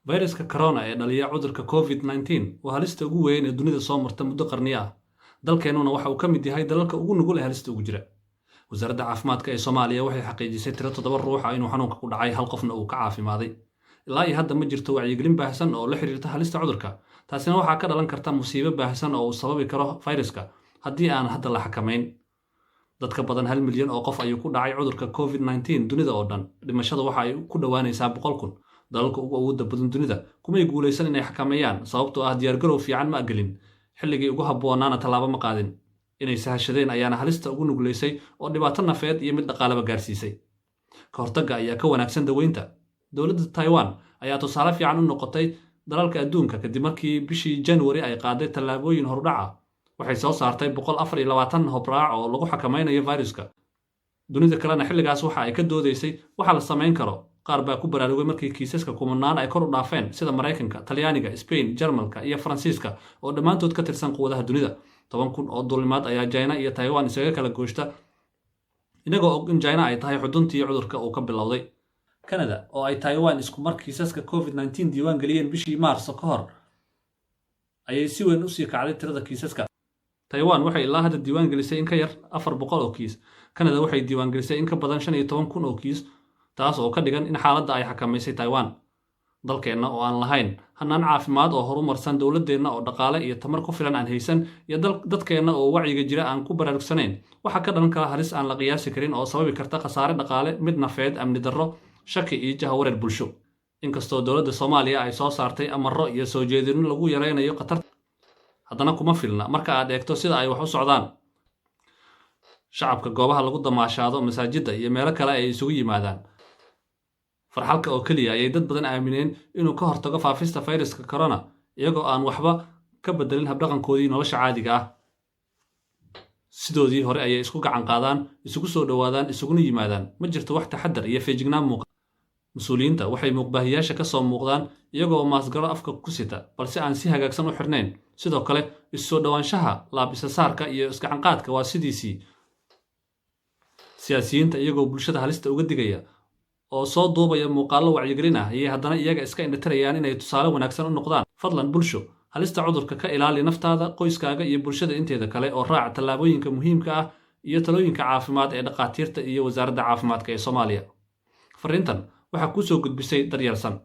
fayraska corona ee dhaliya cudurka COVID-19 waa halista ugu weyn ee dunida soo marta muddo qarniyo ah. Dalkeenuna waxa uu ka mid yahay dalalka ugu nugul ee halista ugu jira. Wasaaradda Caafimaadka ee Soomaaliya waxay xaqiijisay tiro 7 ruux ah inuu xanuunka ku dhacay, hal qofna uu ka caafimaaday. Ilaa iyo hadda ma jirto wacyigelin baahsan oo la xiriirta halista cudurka. Taasina waxaa ka dhalan karta musiibo baahsan oo uu sababi karo fayraska haddii aan hadda la xakamayn. Dadka badan 1 milyan oo qof ayuu ku dhacay cudurka COVID-19 dunida oo dhan. Dhimashada waxa ay ku dhawaanaysaa 100,000. dalalka ugu awoodda badan dunida kumay guulaysan inay xakameeyaan sababtoo ah diyaargarow fiican ma gelin, xilligii ugu habboonaana tallaabo ma qaadin. Inay sahashadeen ayaana halista ugu nuglaysay oo dhibaato nafeed iyo mid dhaqaaleba gaarsiisay. Ka hortagga ayaa ka wanaagsan daweynta. Dowladda Taiwan ayaa tusaale fiican u noqotay dalalka adduunka kadib markii bishii January ay qaaday tallaabooyin hordhaca. Waxay soo saartay 124 habraac oo lagu xakameynayo fayraska. Dunida kalena xilligaas waxa ay ka doodaysay waxa la samayn karo. Qaar baa ku baraarugay markii kiisaska kumanaan ay kor u dhaafeen sida Mareykanka, Talyaaniga, Spain, Jarmalka iyo Faransiiska oo dhammaantood ka tirsan quwadaha dunida. 10,000 oo duulimaad ayaa China iyo Taiwan isaga kala gooshta, inagoo og in China ay tahay xuduntii cudurka uu ka bilowday. Canada oo ay Taiwan isku mar kiisaska COVID-19 diiwaan geliyeen bishii Maarso ka hor ayay si weyn u sii kacday tirada kiisaska. Taiwan waxay ilaa hadda diiwaan gelisay in ka yar 400 oo kiis. Canada waxay diiwaan gelisay in ka badan 15,000 oo kiis, taas oo ka dhigan in xaaladda ay xakamaysay Taiwan. Dalkeenna oo aan lahayn hannaan caafimaad oo horumarsan, dowladeenna oo dhaqaale iyo tamar ku filan aan haysan, iyo dadkeenna oo wacyiga jira aan ku baraarugsanayn, waxa ka dhalan kara halis aan la qiyaasi karin oo sababi karta khasaare dhaqaale, mid nafeed, amni darro, shaki iyo jahawareer bulsho. Inkastoo dowladda Soomaaliya ay soo saartay amarro iyo soo jeedino lagu yareynayo khatarta, haddana kuma filna marka aad eegto sida ay wax u socdaan. Shacabka goobaha lagu damaashaado, masaajidda iyo meelo kale ay isugu yimaadaan farxalka oo kaliya ayay dad badan aamineen inuu ka hortago faafista fayraska corona, iyagoo aan waxba ka bedelin habdhaqankoodii nolosha caadiga ah. Sidoodii hore ayay isku gacan qaadaan, isugu soo dhawaadaan, isuguna yimaadaan. Ma jirto wax taxaddar iyo feejignaan muuqda. Mas'uuliyiinta waxay muuqbaahiyaasha ka soo muuqdaan iyagoo maasgaro afka ku sita, balse aan si hagaagsan u xirnayn. Sidoo kale, isu soo dhawaanshaha, laabisa saarka iyo isgacan qaadka waa sidiisii. Siyaasiyiinta iyagoo bulshada halista uga digaya oo soo duubaya muuqaallo wacyigelin ah ayay haddana iyaga iska indhatirayaan inay tusaale wanaagsan u noqdaan. Fadlan bulsho, halista cudurka ka ilaali naftaada, qoyskaaga iyo bulshada inteeda kale oo raaca tallaabooyinka muhiimka ah iyo talooyinka caafimaad ee dhaqaatiirta iyo wasaaradda caafimaadka ee Soomaaliya. Fariintan waxaa ku soo gudbisay Daryeel San.